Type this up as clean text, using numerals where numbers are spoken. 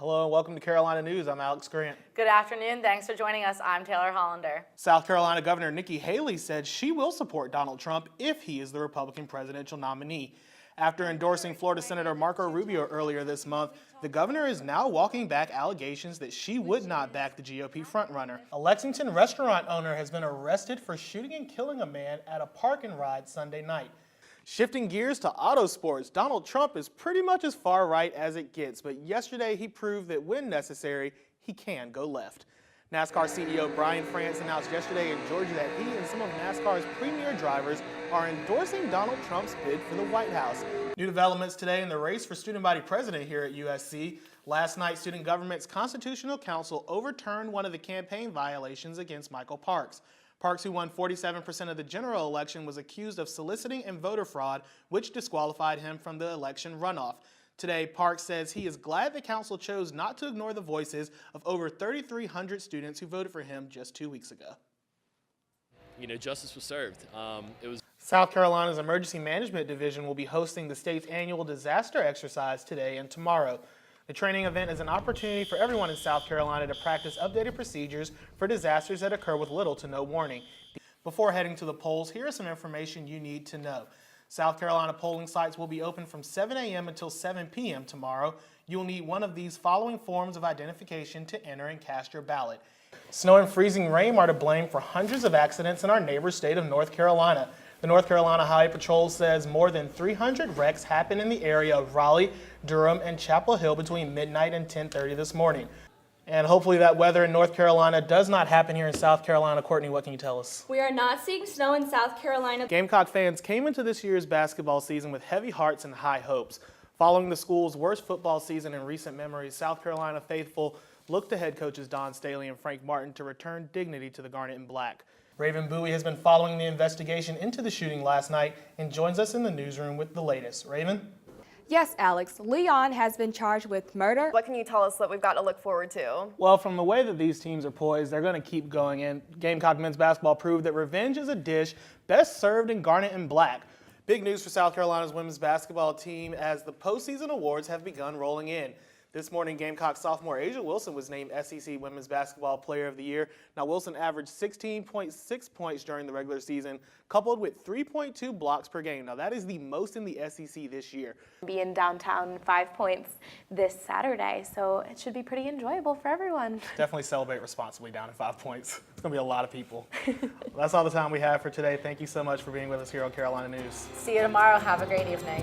Hello and welcome to Carolina News. I'm Alex Grant. Good afternoon. Thanks for joining us. I'm Taylor Hollander. South Carolina Governor Nikki Haley said she will support Donald Trump if he is the Republican presidential nominee. After endorsing Florida Senator Marco Rubio earlier this month, the governor is now walking back allegations that she would not back the GOP frontrunner. A Lexington restaurant owner has been arrested for shooting and killing a man at a park and ride Sunday night. Shifting gears to auto sports, Donald Trump is pretty much as far right as it gets, but yesterday he proved that when necessary, he can go left. NASCAR CEO Brian France announced yesterday in Georgia that he and some of NASCAR's premier drivers are endorsing Donald Trump's bid for the White House. New developments today in the race for student body president here at USC. Last night, Student Government's Constitutional Council overturned one of the campaign violations against Michael Parks. Parks, who won 47% of the general election, was accused of soliciting and voter fraud, which disqualified him from the election runoff. Today, Parks says he is glad the council chose not to ignore the voices of over 3,300 students who voted for him just 2 weeks ago. Justice was served. South Carolina's Emergency Management Division will be hosting the state's annual disaster exercise today and tomorrow. The training event is an opportunity for everyone in South Carolina to practice updated procedures for disasters that occur with little to no warning. Before heading to the polls, here is some information you need to know. South Carolina polling sites will be open from 7 a.m. until 7 p.m. tomorrow. You'll need one of these following forms of identification to enter and cast your ballot. Snow and freezing rain are to blame for hundreds of accidents in our neighbor state of North Carolina. The North Carolina Highway Patrol says more than 300 wrecks happened in the area of Raleigh, Durham, and Chapel Hill between midnight and 10:30 this morning. And hopefully that weather in North Carolina does not happen here in South Carolina. Courtney, what can you tell us? We are not seeing snow in South Carolina. Gamecock fans came into this year's basketball season with heavy hearts and high hopes. Following the school's worst football season in recent memory, South Carolina faithful looked to head coaches Don Staley and Frank Martin to return dignity to the Garnet and Black. Raven Bowie has been following the investigation into the shooting last night and joins us in the newsroom with the latest. Raven? Yes, Alex. Leon has been charged with murder. What can you tell us that we've got to look forward to? Well, from the way that these teams are poised, they're going to keep going. And Gamecock men's basketball proved that revenge is a dish best served in Garnet and Black. Big news for South Carolina's women's basketball team as the postseason awards have begun rolling in. This morning, Gamecock sophomore Asia Wilson was named SEC Women's Basketball Player of the Year. Now, Wilson averaged 16.6 points during the regular season, coupled with 3.2 blocks per game. Now, that is the most in the SEC this year. Be in downtown 5 Points this Saturday, so it should be pretty enjoyable for everyone. Definitely celebrate responsibly down at 5 Points. It's going to be a lot of people. Well, that's all the time we have for today. Thank you so much for being with us here on Carolina News. See you tomorrow. Have a great evening.